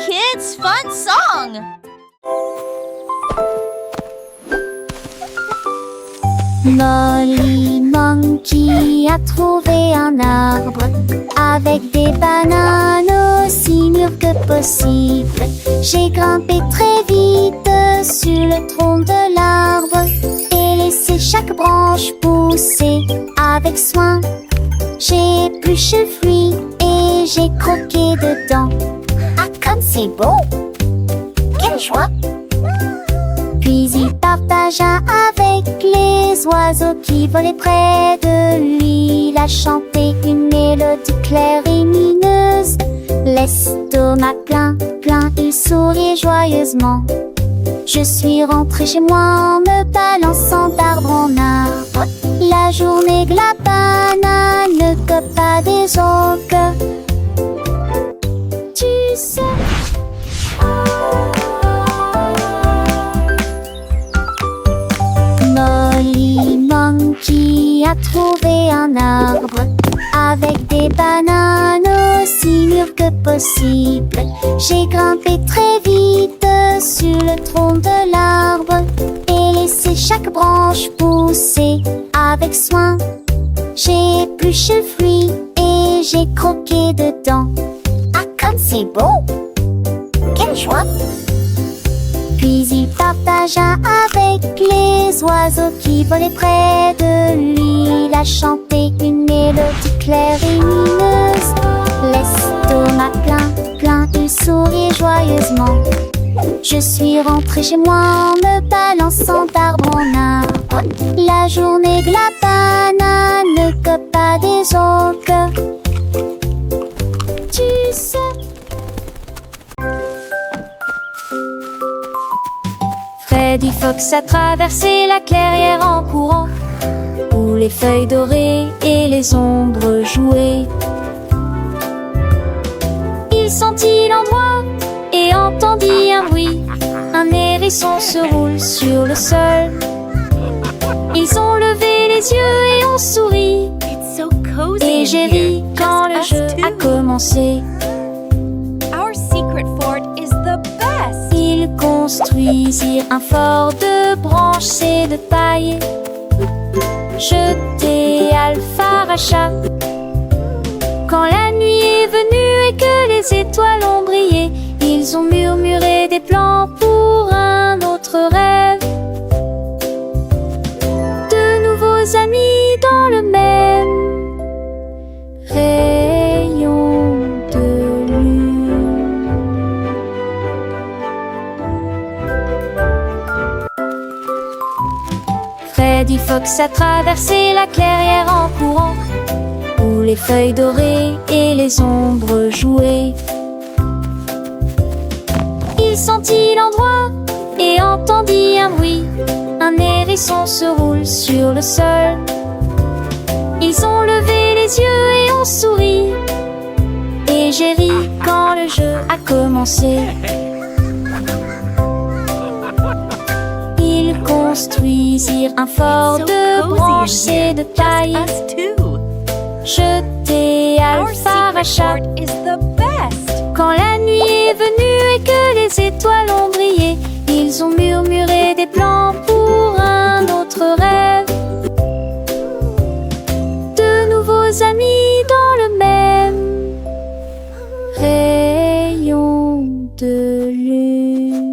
kids' fun song! Molly Monkey a trouvé un arbre avec des bananes aussi mûres que possible. J'ai grimpé très vite sur le tronc de l'arbre et laissé chaque branche pousser avec soin. J'ai épluché le fruit et j'ai croqué dedans. Ah, comme c'est beau! Quelle joie! Puis il partagea avec les oiseaux qui volaient près de lui. Il a chanté une mélodie claire et lumineuse. L'estomac plein, plein, il souriait joyeusement. Je suis rentrée chez moi en me balançant d'arbre en arbre. La journée que la banane ne cope pas des autres. Tu sais. Molly Monkey a trouvé un arbre avec des bananes aussi mûres que possible. J'ai grimpé très vite sur le tronc de l'arbre et laissé chaque branche pousser avec soin. J'ai épluché le fruit et j'ai croqué dedans. Ah, comme c'est beau! Quelle joie! Puis il partagea avec les oiseaux qui volaient près de lui. Il a chanté une mélodie claire et lumineuse. L'estomac plein, plein, il souriait joyeusement. Je suis rentrée chez moi en me balançant d'arbre en arbre. La journée que la banane ne cope pas des autres. Tu sais. Freddy Fox a traversé la clairière en courant, où les feuilles dorées et les ombres jouaient. Il sentit l'endroit et entendit un bruit. Un hérisson se roule sur le sol. Ils ont levé les yeux et ont souri. Et j'ai ri quand le jeu a commencé. Ils construisirent un fort de branches et de paille. Jeté Alpharacha. Quand la nuit est venue et que les étoiles ont brillé, ils ont murmuré des plans pour un autre rêve. De nouveaux amis dans le même rayon de lune. Freddy Fox a traversé la clairière en courant, où les feuilles dorées et les ombres jouaient. Il sentit l'endroit et entendit un bruit. Un hérisson se roule sur le sol. Ils ont levé les yeux et ont souri. Et j'ai ri quand le jeu a commencé. Ils construisirent un fort de branches et de paille. Jeté Alpharacha. Quand la nuit est venue et que les étoiles ont brillé, ils ont murmuré des plans pour un autre rêve. De nouveaux amis dans le même rayon de lune.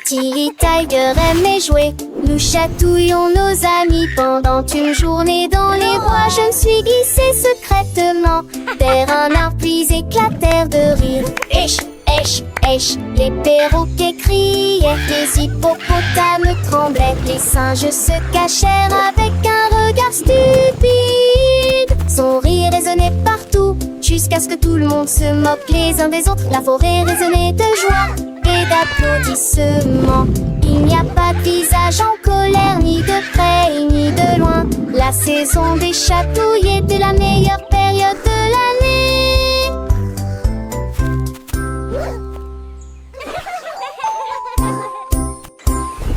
Tilly Tiger aimait jouer. Nous chatouillons nos amis pendant une journée dans les bois. Je me suis glissée secrètement vers un arbre puis éclatèrent de rire. Esh, esh, esh, les perroquets criaient, les hippopotames tremblaient, les singes se cachèrent avec un regard stupide. Son rire résonnait partout jusqu'à ce que tout le monde se moque les uns des autres. La forêt résonnait de joie et d'applaudissements. Il n'y a pas de visage en colère, ni de près ni de loin. La saison des chatouilles était la meilleure période de l'année.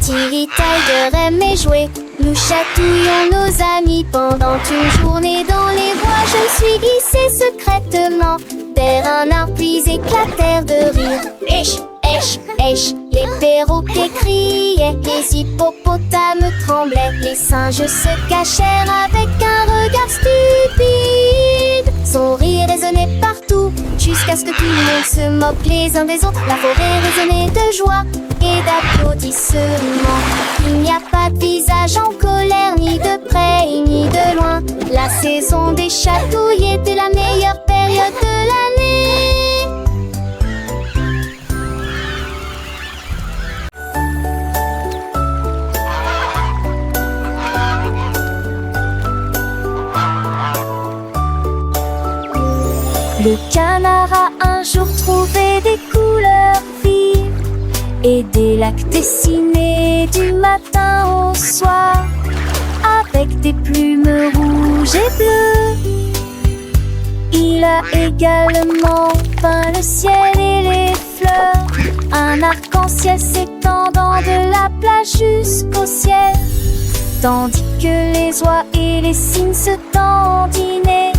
Tilly Tiger aimait jouer. Nous chatouillons nos amis pendant une journée dans les bois. Je me suis glissée secrètement vers un arbre puis éclatèrent de rire. Èche, èche, èche, les perroquets criaient, les hippopotames tremblaient, les singes se cachèrent avec un regard stupide. Son rire résonnait partout, jusqu'à ce que tout le monde se moque les uns des autres. La forêt résonnait de joie et d'applaudissements. Il n'y a pas de visage en colère, ni de près ni de loin. La saison des chatouilles était la meilleure période de l'année. Le canard a un jour trouvé des couleurs vives et des lacs dessinés du matin au soir avec des plumes rouges et bleues. Il a également peint le ciel et les fleurs, un arc-en-ciel s'étendant de la plage jusqu'au ciel, tandis que les oies et les cygnes se dandinaient.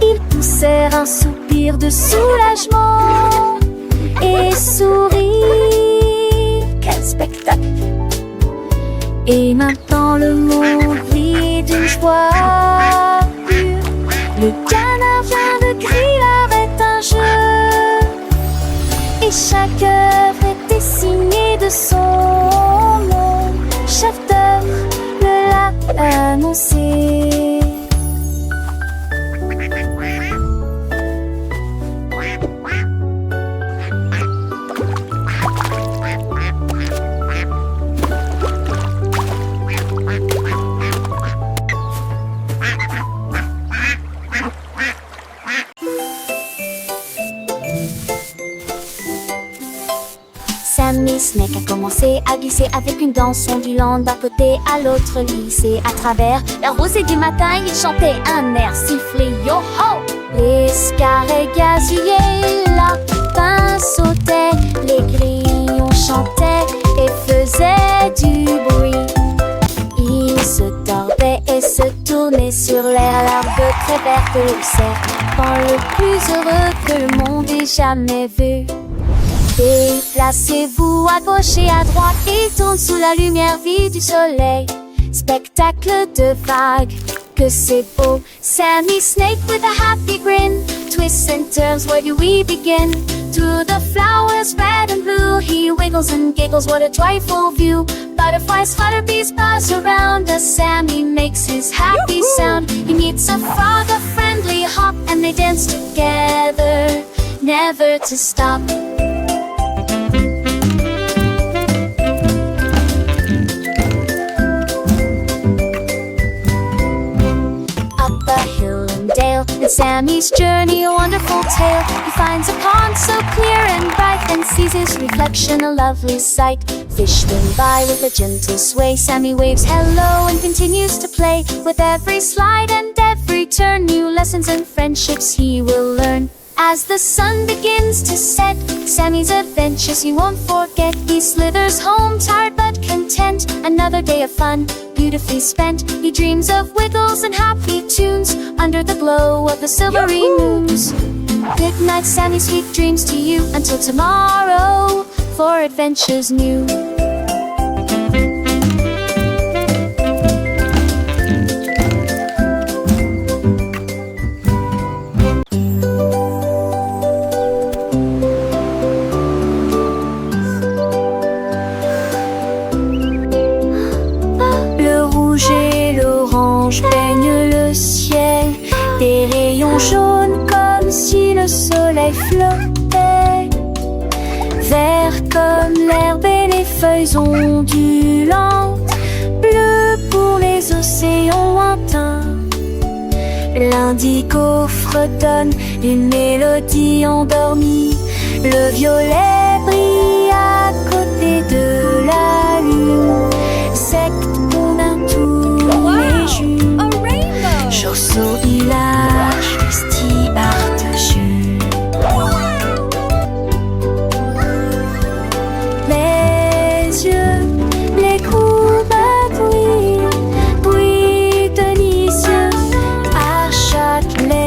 Ils poussèrent un soupir de soulagement et sourirent. Quel spectacle! Et maintenant le monde vit d'une joie pure. Le canard vient de crier arrête un jeu, et chaque œuvre était signée de son nom. Chef d'œuvre le l'a annoncé. Sammy Snake a commencé à glisser avec une danse ondulant d'un côté à l'autre lycée. À travers la rosée du matin, il chantait un air sifflé yo-ho. Les scarets gazouillaient, lapins sautaient, les grillons chantaient et faisaient du bruit. Ils se tordaient et se tournaient sur l'air, l'arbre très vert de serpent le plus heureux que le monde ait jamais vu. Déplacez-vous à gauche et à droite, il tourne sous la lumière vive du soleil. Spectacle de vagues, que c'est beau. Sammy Snake with a happy grin, twists and turns, where do we begin? To the flowers red and blue, he wiggles and giggles, what a joyful view. Butterflies flutter, bees buzz around us, Sammy makes his happy sound. He meets a frog, a friendly hop, and they dance together, never to stop. And Sammy's journey a wonderful tale. He finds a pond so clear and bright, and sees his reflection a lovely sight. Fish swim by with a gentle sway. Sammy waves hello and continues to play. With every slide and every turn, new lessons and friendships he will learn. As the sun begins to set, Sammy's adventures he won't forget. He slithers home tired but content. Another day of fun, beautifully spent. He dreams of wiggles and happy tunes under the glow of the silvery moons. Good night, Sammy, sweet dreams to you. Until tomorrow, for adventures new. Peigne le ciel, des rayons jaunes comme si le soleil flottait. Vert comme l'herbe et les feuilles ondulantes, bleu pour les océans lointains. L'indigo fredonne une mélodie endormie. Le violet brille à côté de la lune. Secte pour un tour les jumes. Chausseau village, festival de jus. Les yeux, les courbes brillent, bruit délicieux à Châtelet.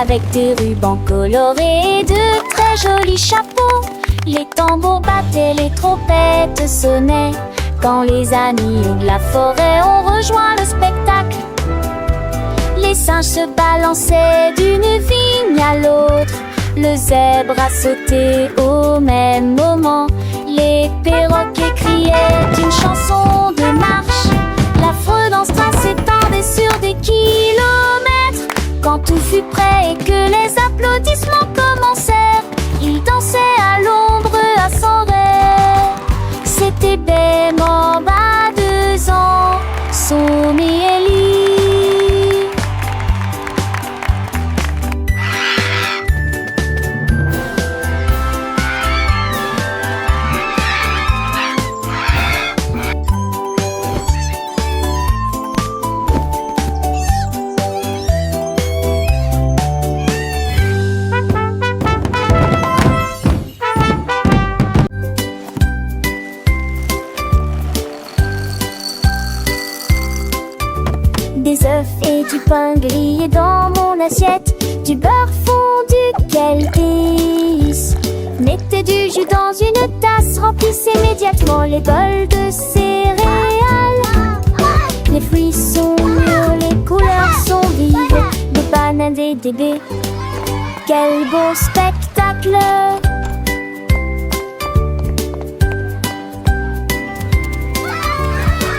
avec des rubans colorés et de très jolis chapeaux. Les tambours battaient, les trompettes sonnaient quand les amis de la forêt ont rejoint le spectacle. Les singes se balançaient d'une vigne à l'autre, le zèbre a sauté au même moment. Les perroquets criaient une chanson de marche. L'affreux danse s'étendait sur des kilomètres. Quand tout fut prêt et que les applaudissements commencèrent, ils dansaient à l'ombre à son rêve. C'était Bemba, 2 ans, Somme et Ellie. Des œufs et du pain grillé dans mon assiette, du beurre fondu, quel délice. Mettez du jus dans une tasse, remplissez immédiatement les bols de céréales. Les fruits sont mûrs, les couleurs sont vives, des bananes, des baies. Quel beau spectacle!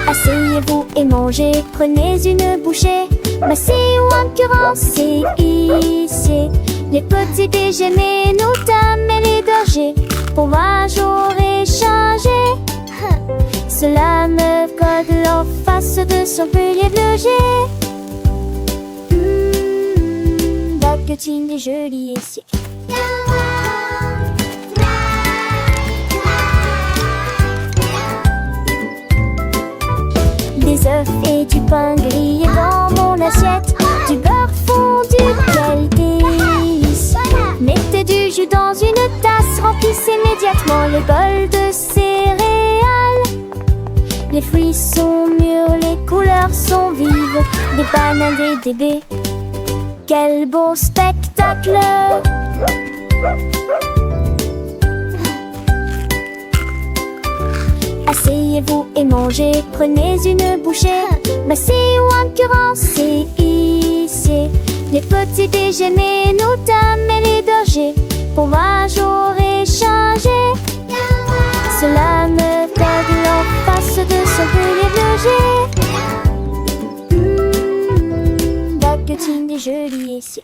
Asseyez-vous et mangez, prenez une bouchée. Massez ou encurancez, ici les petits déjeuners, nos dames et les bergers, pour un jour échanger. Cela me code en face de son pilier de loger. Baguettine des jolis ici. Des œufs et du pain grillé dans mon assiette, du beurre fondu, quel délice. Mettez du jus dans une tasse, remplissez immédiatement les bols de céréales. Les fruits sont mûrs, les couleurs sont vives, des bananes et des baies. Quel beau spectacle! Asseyez-vous et mangez, prenez une bouchée. Massez ou encurancez, ici les petits déjeuners, nos dames et les bergers, pour un jour échanger. Cela me donne en face de son pilier de loger. Baguettine des jolis ici.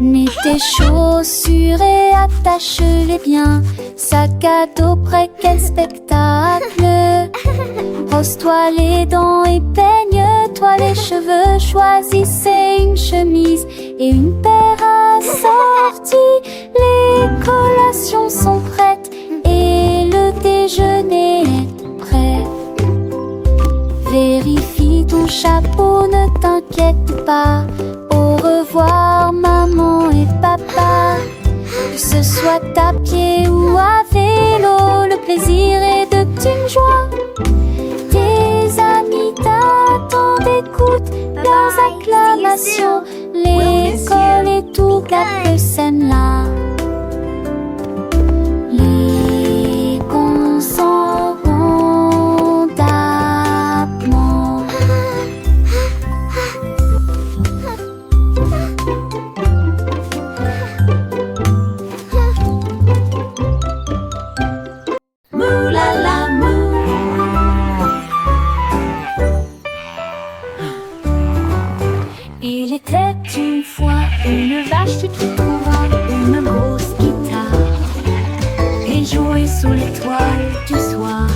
Mets tes chaussures et attache-les bien. Sac à dos prêt, quel spectacle. Brosse-toi les dents et peigne-toi les cheveux. Choisissez une chemise et une paire assorties. Les collations sont prêtes et le déjeuner est prêt. Vérifie ton chapeau, ne t'inquiète pas. Au revoir maman et papa. Que ce soit à pied ou à vélo, le plaisir est de une joie. Tes amis t'attendent, écoute leurs acclamations. L'école et tout gâte le scène-là. Les cons s'en vont d'amant. Il était une fois une vache, tu trouveras une grosse guitare et jouait sous l'étoile du soir.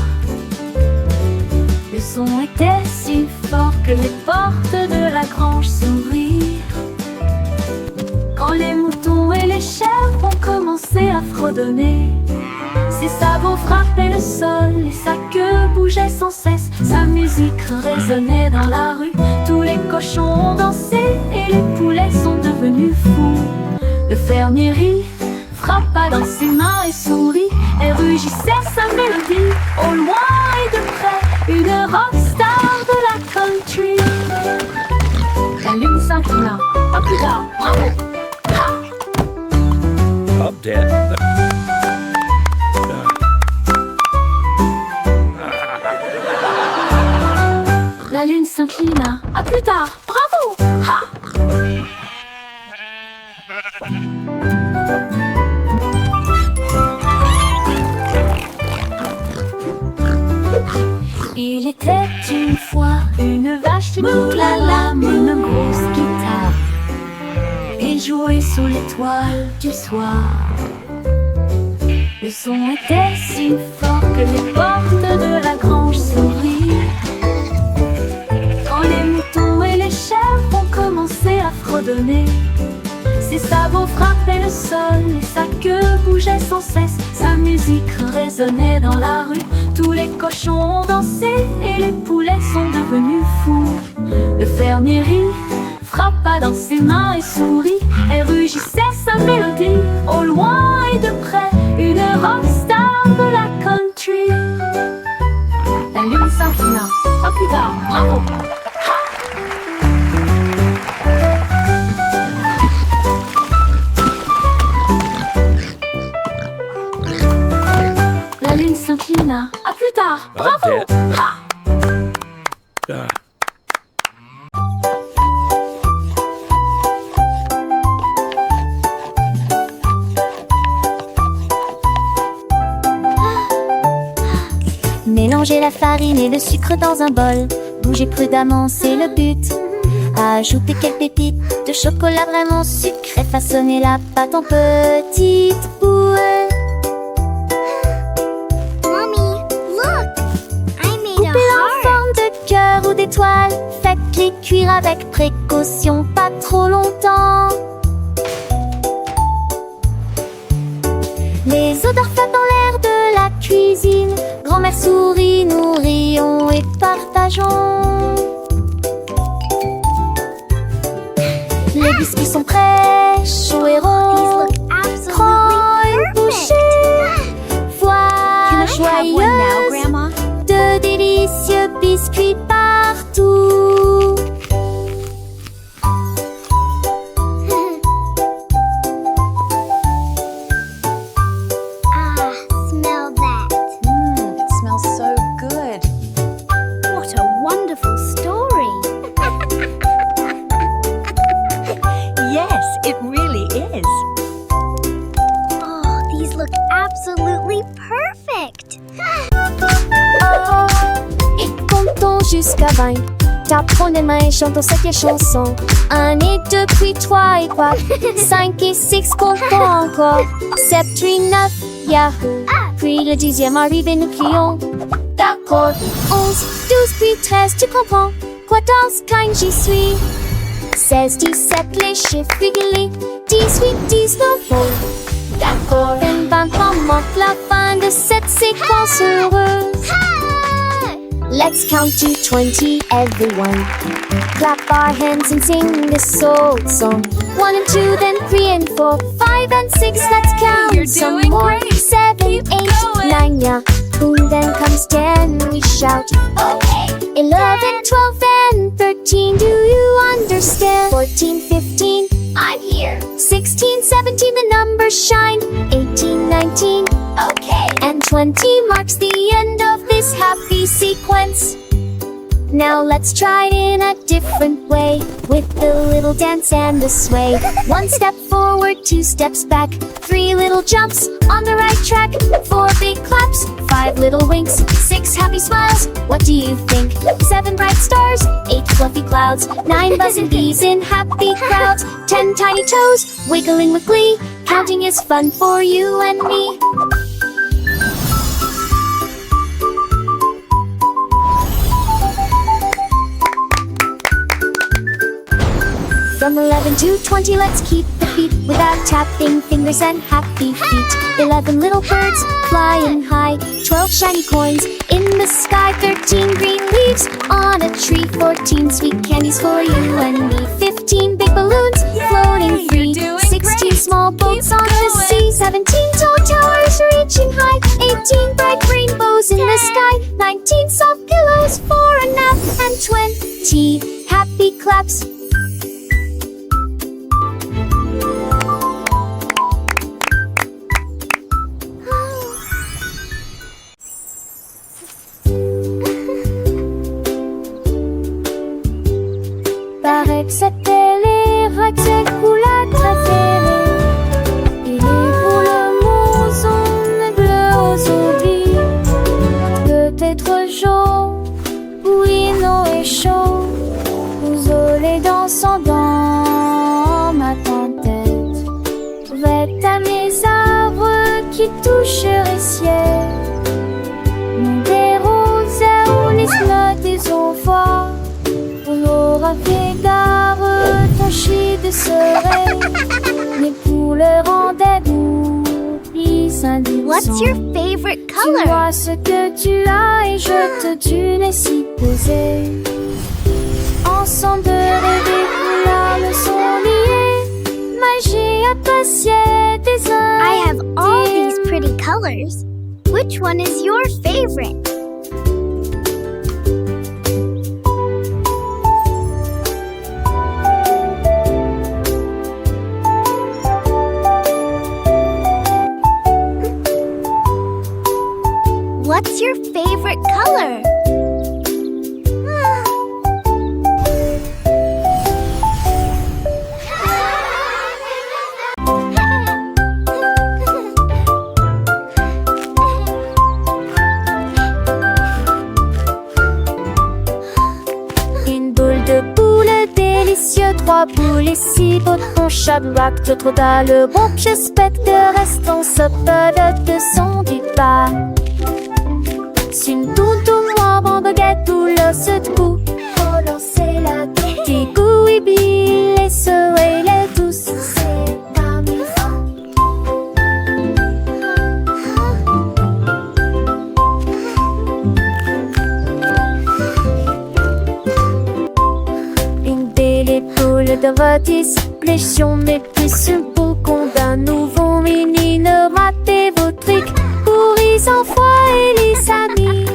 Le son était si fort que les portes de la grange s'ouvrirent. Quand les moutons et les chèvres ont commencé à fredonner, ses sabots frappaient le sol et sa queue bougeait sans cesse. Sa musique résonnait dans la rue, tous les cochons ont dansé et les poulets sont devenus fous. Le fermier rit, frappa dans ses mains et sourit. Elle rugissait sa mélodie. Au loin et de près, une rockstar de la country. La lune s'inclina. Pas plus tard, bravo! Up, Dad. La lune s'inclina. À plus tard, bravo! Ha! Il était une fois une vache moulala, une grosse guitare. Il jouait sous l'étoile du soir. Le son était si fort que les portes de la grange s'ouvrirent. Quand les moutons et les chèvres ont commencé à fredonner, ses sabots frappaient le sol et sa queue bougeait sans cesse. Sa musique résonnait dans la rue. Tous les cochons ont dansé et les poulets sont devenus fous. Le fermier rit, frappa dans ses mains et sourit. Elle rugissait sa mélodie. Au loin et de près, une rockstar de la country. La lune s'inclina. À plus tard, bravo! La lune s'inclina. À plus tard, bravo! Up, Dad. Ha! Mélangez la farine et le sucre dans un bol. Bougez prudemment, c'est le but. Ajoutez quelques pépites de chocolat vraiment sucré. Façonnez la pâte en petites boules. Mommy, look! I made a Coupez-la en heart. forme de cœur ou d'étoile. Faites-les cuire avec précaution, pas trop longtemps. Les odeurs flottent dans l'air de la cuisine. Grand-mère sourit, nous rions et partageons. Les biscuits sont prêts, chauds et These ronds. look absolutely Prends une perfect. bouchée. Voilà joyeuse Grandma? de délicieux biscuits partout. Smell that. It smells so good. What a wonderful story. Yes, it really is. Oh, these look absolutely perfect. Et comptons jusqu'à 20. Tapons les mains et chantons cette chanson. 1 et 2, puis 3 et 4. 5 et 6, comptons encore. 7, 8, 9, yahoo. Puis le 10e arrive et nous crions. D'accord. 11, 12, puis 13, tu comprends. 14, 15, j'y suis. 16, 17, les chiffres réguliers. 18, 19, oh. D'accord. 20 marque la fin de cette séquence heureuse. Let's count to 20, everyone. Clap our hands and sing this old song. 1 and 2, then 3 and 4, 5 and 6. Let's count You're some doing more. great. 7, Keep 8, going. 9, yeah. Boom, then comes 10. We shout. Okay. 11, 12, and 13. Do you understand? 14, 15. I'm here. 16, 17. The numbers shine. 18, 19. Okay. And 20 marks the end of this happy sequence. Now let's try it in a different way, with the little dance and the sway. 1 step forward, 2 steps back, 3 little jumps on the right track, 4 big claps, 5 little winks, 6 happy smiles. What do you think? 7 bright stars, 8 fluffy clouds, 9 buzzing bees in happy crowds, 10 tiny toes wiggling with glee. Counting is fun for you and me. From 11 to 20, let's keep the beat without tapping fingers and happy feet. 11 little birds flying high, 12 shiny coins in the sky, 13 green leaves on a tree, 14 sweet candies for you and me, 15 big balloons floating free, you're doing 16 great. small boats on the going. sea, 17 What's your favorite Tu color? vois ce que tu as et je te tue les si posés. Ensemble de rêver, nos âmes sont liées. Magie appréciée des uns. I have all these pretty colors. Which one is your favorite? What's your favorite color? Une boule de boule délicieux, 3 boules et 6 potrons Shadrach, d'autres dalles, bon j'espère que restons peuvent de son du bas. Une toutou noire en baguette ou l'os de cou. Oh non, c'est la qui oui, Bill et ce et les douces. C'est parmi une belle épaule de rôtisse, pléchion mais plus une peau qu'on d'un nouveau mini. Ne ratez vos trucs pour les enfants et les amis.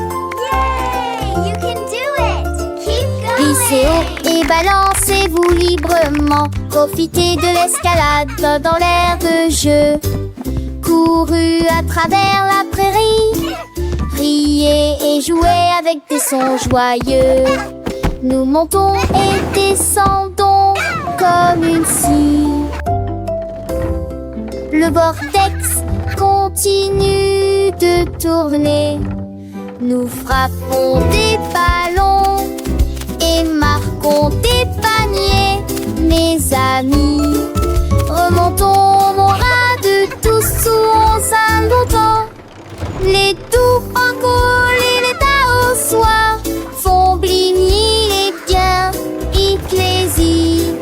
Yay! You can do it! Keep going! Glissez haut et balancez-vous librement. Profitez de l'escalade dans l'air de jeu. Courez à travers la prairie. Riez et jouez avec des sons joyeux. Nous montons et descendons comme une scie. Le vortex continue de tourner. Nous frappons des ballons et marquons des paniers, mes amis. Remontons mon rat de tous sous un longtemps. Les doux encollent et les tas au soir font bligner les biens ecclésies.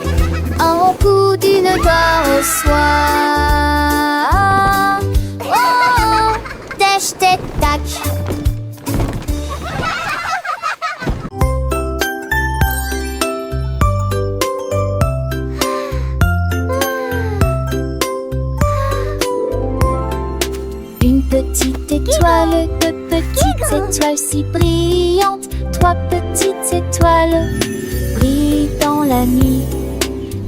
Un coup d'une gloire au soir. Oh, oh, dash, tac, tac. Une petite étoile, 2 petites étoiles si brillantes, 3 petites étoiles brillent dans la nuit.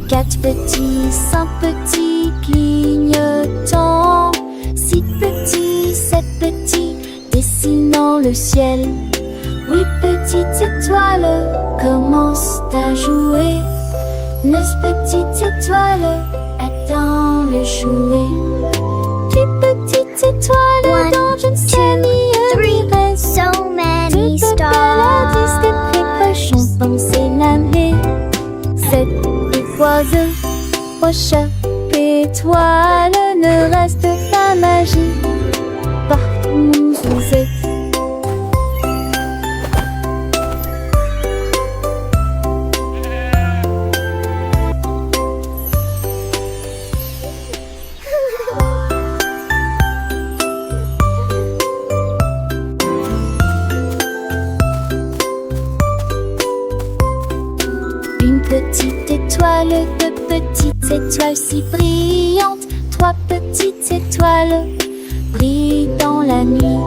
4 petits, 5 petits clignotants, 6 petits, 7 petits dessinant le ciel. 8 petites étoiles commencent à jouer. 9 petites étoiles attendent le jouet. 10 petites étoiles One, dans je ne sais ni three, reste. so many Toutes paladis de précochons dans ses lames. 7 oiseaux, prochain étoile ne reste pas magie. Partout où vous êtes. Une petite étoile, 2 petites étoiles si brillantes, 3 petites étoiles brillent dans la nuit.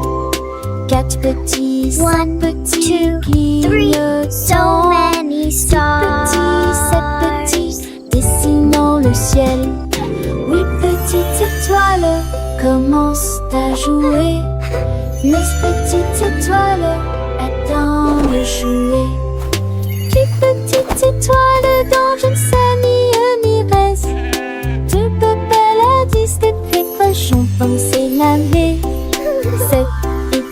4 petits, 5 One, petits two, three, so clignotants. many 6 stars. petits, 7 petits dessinant le ciel. 8 petites étoiles commencent à jouer. 9 petites étoiles attendent le jouet. 10 petites étoiles dans je ne sais ni reste. 2 paladis de précochons dans ses lames. 7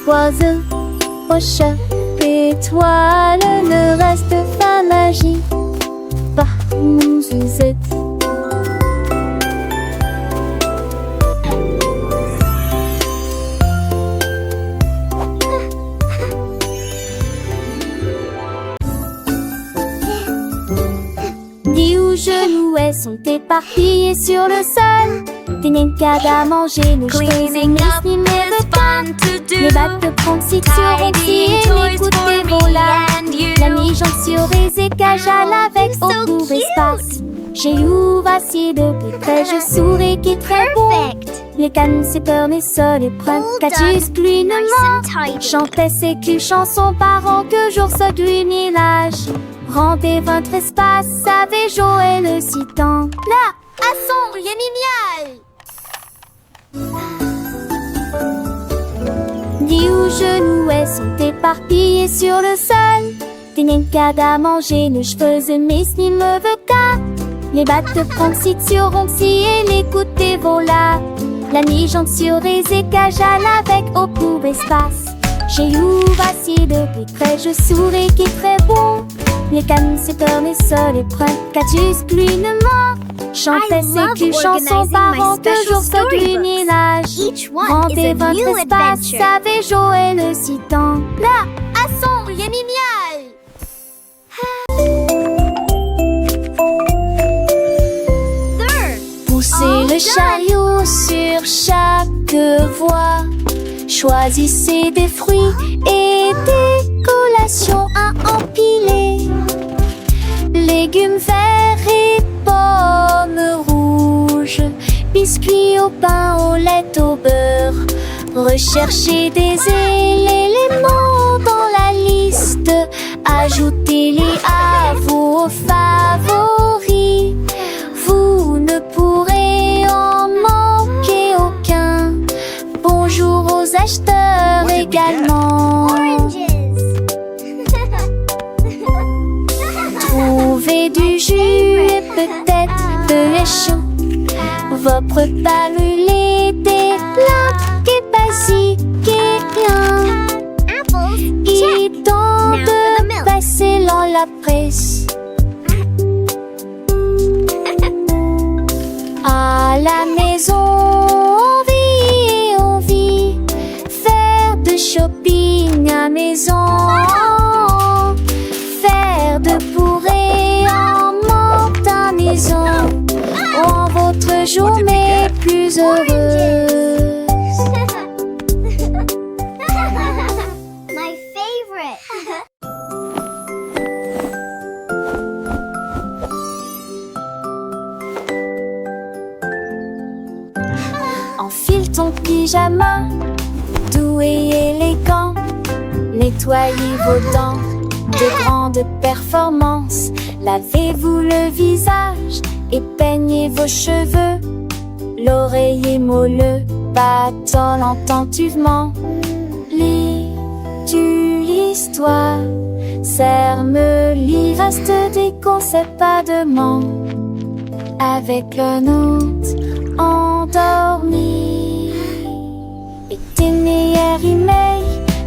oiseaux, prochain étoile ne reste pas magie. Partout où vous êtes. sont éparpillés sur le sol. Des nenkades à manger, nos cheveux Cleaning up ni is fun to do. les battes de Pronxicure ont scié les coups de volats. and you. La mi-jambe sur les écages à l'avec au court espace. J'ai ouvert si de plus près, je souris qui est très bon. Perfect. Les cannes, c'est peur, les sols et prennent Well Catus done. lui Nice ne and tidy. chantait ses culs chansons par an que jour se village. Rendez votre espace, savez jouer le citant. Là, à son génial. Dix ou genoux sont éparpillés sur le sol. Des nenkades à manger, nos cheveux mais ni me veut qu'à. Les battes de Pronxicure ont scié les coups des volats. La mi-jambe sur les écages à l'avec au court espace. J'ai ouvert si de plus près, je souris qui est très bon. Les cannes, c'est peur, les sols et prennent Catus lui ne ment. Chantait I ses love culs chansons organizing par my an que special jour se storybooks. village. Each one is Rendez a votre new espace, adventure. savez jouer le citant. Là, à son génial. Third. Poussez All le done. chariot sur chaque voie. Choisissez des fruits et des collations à empiler. Légumes verts et pommes rouges. Biscuits au pain, au lait, au beurre. Recherchez des éléments dans la liste. Ajoutez-les à vos favoris. Vous ne pourrez en manquer aucun. Bonjour aux acheteurs également. Oranges. Trouvez du jus et peut-être de lait chaud. Vos repas brûlés, des plats et basiques et rien. Apples. Il Check. est temps Now for the de milk. passer dans la presse. À la maison, on vit, faire de shopping à maison, faire de bourrées en montaison, rend votre journée plus heureuse. My favorite. Enfile ton pyjama, doux et élégant. Nettoyez vos dents de grande performance. Lavez-vous le visage et peignez vos cheveux. L'oreiller moelleux battant attentivement. Lis-tu l'histoire? Serre-me-lit, reste des conseils pas de manque. Avec un autre endormi. Et tes meilleurs emails,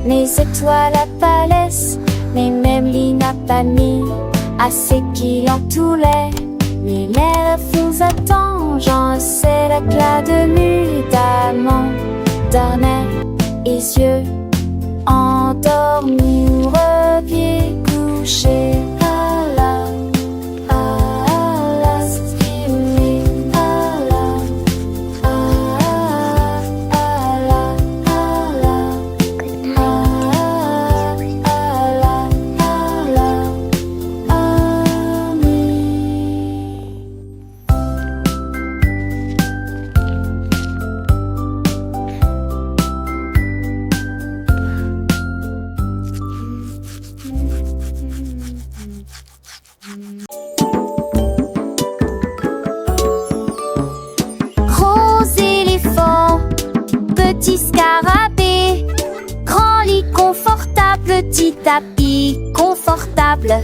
mes étoiles à palès, mes mêmes lignes à pas mis, assez qu'il en tout l'air. Mais l'air vous attend, j'en sais l'éclat de nuit d'amant, d'ornais et yeux endormis ou reviens coucher à la Gros éléphant, petit scarabée, grand lit confortable, petit tapis confortable,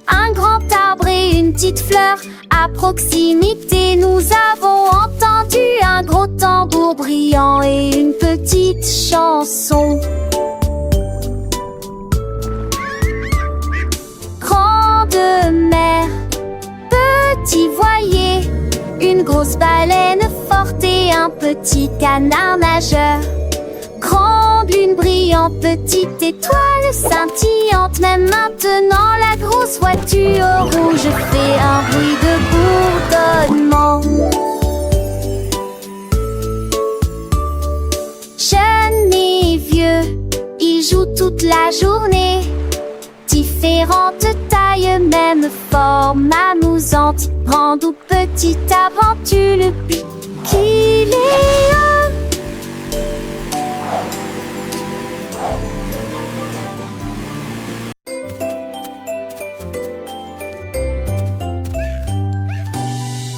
un grand arbre et une petite fleur à proximité. Nous avons entendu un gros tambour brillant et une petite chanson. Grande mer, petit voilier, une grosse baleine forte et un petit canard nageur. Grand grande lune brillante, petite étoile scintillante. Même maintenant la grosse voiture rouge fait un bruit de bourdonnement. Jeune et vieux, ils jouent toute la journée. Différentes tailles, même forme amusante. Grande ou petite aventure, le but qu'il est un.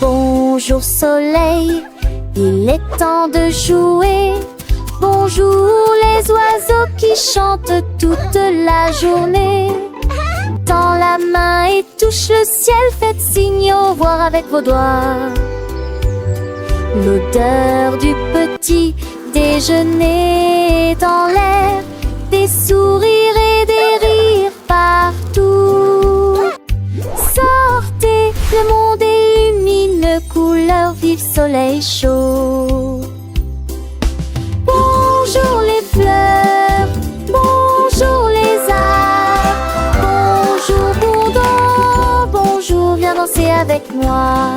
Bonjour soleil, il est temps de jouer. Bonjour les oiseaux qui chantent toute la journée. Tends la main et touche le ciel, faites signe au revoir avec vos doigts. L'odeur du petit déjeuner dans l'air, des sourires et des rires partout. Sortez, le monde illumine, couleur vive, soleil chaud. Bonjour les fleurs, bonjour les arbres, bonjour bourdon, bonjour, viens danser avec moi.